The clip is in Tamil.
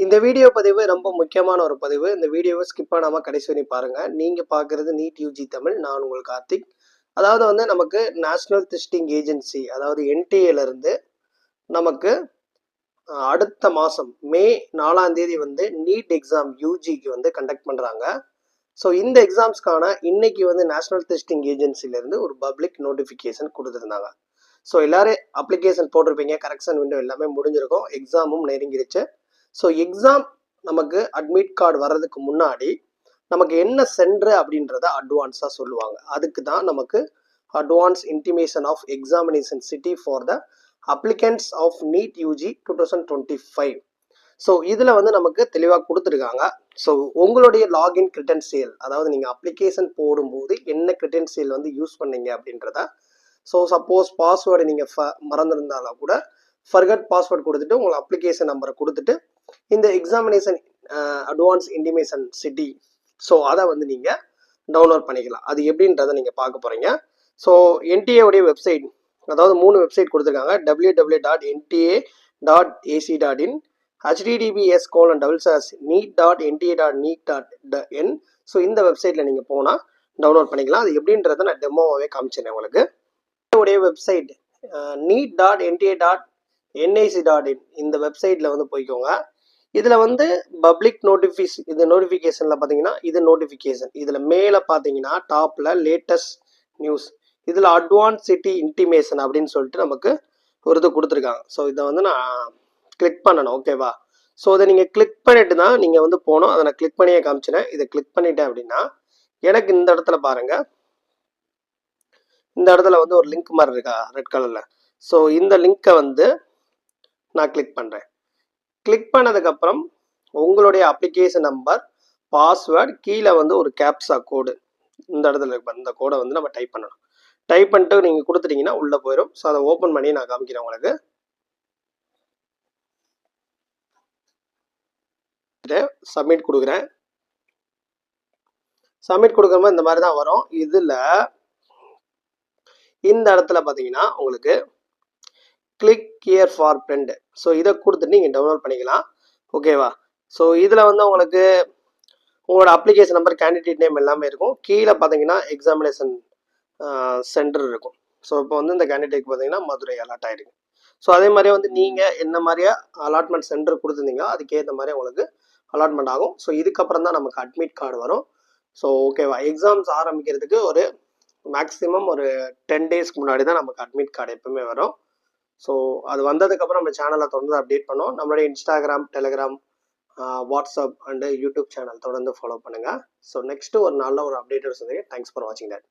இந்த வீடியோ பதிவு ரொம்ப முக்கியமான ஒரு பதிவு. இந்த வீடியோவை ஸ்கிப் பண்ணாம கடைசி வரையும் பாருங்க. நீங்க பார்க்குறது நீட் யூஜி தமிழ். நான் உங்கள் கார்த்திக். அதாவது வந்து நமக்கு நேஷனல் டெஸ்டிங் ஏஜென்சி அதாவது என்டிஏல இருந்து நமக்கு அடுத்த மாதம் மே 4ஆம் தேதி வந்து நீட் எக்ஸாம் யூஜிக்கு வந்து கண்டக்ட் பண்ணுறாங்க. ஸோ இந்த எக்ஸாம்ஸ்க்கான இன்னைக்கு வந்து நேஷனல் டெஸ்டிங் ஏஜென்சிலேருந்து ஒரு பப்ளிக் நோட்டிஃபிகேஷன் கொடுத்துருந்தாங்க. ஸோ எல்லாரும் அப்ளிகேஷன் போட்டிருப்பீங்க, கரெக்ஷன் விண்டோ எல்லாமே முடிஞ்சிருக்கும், எக்ஸாமும் நெருங்கிருச்சு. ஸோ எக்ஸாம் நமக்கு அட்மிட் கார்டு வர்றதுக்கு முன்னாடி நமக்கு என்ன சென்டர் அப்படின்றத அட்வான்ஸாக சொல்லுவாங்க. அதுக்கு தான் நமக்கு advance intimation of examination city for the applicants of NEET UG 2025. So இதில் வந்து நமக்கு தெளிவாக கொடுத்துருக்காங்க. ஸோ உங்களுடைய லாகின் கிரெடென்சியல், அதாவது நீங்கள் அப்ளிகேஷன் போடும்போது என்ன கிரெடென்சியல் வந்து யூஸ் பண்ணீங்க அப்படின்றத. ஸோ சப்போஸ் பாஸ்வேர்டு நீங்கள் மறந்துருந்தாலும் கூட ஃபர்கட் பாஸ்வேர்டு கொடுத்துட்டு உங்களை அப்ளிகேஷன் நம்பரை கொடுத்துட்டு இந்த examination advance intimation city, so அதை வந்து நீங்கள் டவுன்லோட் பண்ணிக்கலாம். அது எப்படின்றத நீங்கள் பார்க்க போகிறீங்க. ஸோ என்டிஏவுடைய வெப்சைட், அதாவது 3 வெப்சைட் கொடுத்துருக்காங்க. www.nta.ac.in, https://neet.nta.nic.in. ஸோ இந்த வெப்சைட்டில் நீங்கள் போனால் டவுன்லோட் பண்ணிக்கலாம். அது எப்படின்றத நான் டெமோவாகவே காமிச்சிருந்தேன் உங்களுக்கு. உடைய வெப்சைட் neet.nta.nic.in, இந்த வெப்சைட்டில் வந்து போய்க்கோங்க. இதில் வந்து பப்ளிக் இது நோட்டிஃபிகேஷனில் பார்த்தீங்கன்னா இது நோட்டிஃபிகேஷன். இதில் மேலே பார்த்தீங்கன்னா டாப்பில் லேட்டஸ்ட் நியூஸ், இதில் அட்வான்ஸ் சிட்டி இன்டிமேஷன் அப்படின்னு சொல்லிட்டு நமக்கு ஒரு இது கொடுத்துருக்காங்க. ஸோ இதை வந்து நான் கிளிக் பண்ணணும், ஓகேவா? ஸோ இதை நீங்கள் கிளிக் பண்ணிட்டு தான் நீங்கள் வந்து போகணும். அதை நான் கிளிக் பண்ணியே காமிச்சினேன். இதை கிளிக் பண்ணிட்டேன் அப்படின்னா எனக்கு இந்த இடத்துல பாருங்கள், இந்த இடத்துல வந்து ஒரு லிங்க் மாதிரி இருக்கா ரெட் கலரில். ஸோ இந்த லிங்க்கை வந்து நான் கிளிக் பண்ணுறேன். கிளிக் பண்ணதுக்கப்புறம் உங்களுடைய அப்ளிகேஷன் நம்பர், பாஸ்வேர்டு, கீழே வந்து ஒரு கேப்சா கோடு இந்த இடத்துல இருக்கு. இந்த கோடை வந்து நம்ம டைப் பண்ணணும். டைப் பண்ணிட்டு நீங்கள் கொடுத்துட்டீங்கன்னா உள்ளே போயிடும். ஸோ அதை ஓப்பன் பண்ணி நான் காமிக்கிறேன் உங்களுக்கு. சப்மிட் கொடுக்குறேன். சப்மிட் கொடுக்குறப்ப இந்த மாதிரி தான் வரும். இதில் இந்த இடத்துல பார்த்தீங்கன்னா உங்களுக்கு click here for print, so இதை கொடுத்துட்டு நீங்கள் டவுன்லோட் பண்ணிக்கலாம், ஓகேவா? ஸோ இதில் வந்து உங்களுக்கு உங்களோட அப்ளிகேஷன் நம்பர், கேண்டிடேட் நேம் எல்லாமே இருக்கும். கீழே பார்த்தீங்கன்னா எக்ஸாமினேஷன் சென்டர் இருக்கும். ஸோ இப்போ வந்து இந்த கேண்டிடேட் பார்த்தீங்கன்னா மதுரை அலாட் ஆகிருக்கு. ஸோ அதே மாதிரியே வந்து நீங்கள் என்ன மாதிரியா அலாட்மெண்ட் சென்டர் கொடுத்துருந்தீங்களோ அதுக்கேற்ற மாதிரி உங்களுக்கு அலாட்மெண்ட் ஆகும். ஸோ இதுக்கப்புறம் தான் நமக்கு அட்மிட் கார்டு வரும். ஸோ ஓகேவா, எக்ஸாம்ஸ் ஆரம்பிக்கிறதுக்கு ஒரு மேக்ஸிமம் ஒரு 10 டேஸ்க்கு முன்னாடி தான் நமக்கு அட்மிட் கார்டு எப்பவுமே வரும். ஸோ அது வந்ததுக்கப்புறம் நம்ம சேனலை தொடர்ந்து அப்டேட் பண்ணோம். நம்மளுடைய Instagram, Telegram, WhatsApp and YouTube channel தொடர்ந்து ஃபாலோ பண்ணுங்கள். ஸோ நெக்ஸ்ட்டு ஒரு நல்ல ஒரு அப்டேட்டர் சொன்னீங்க. தேங்க்ஸ் ஃபார் வாட்சிங் தட்.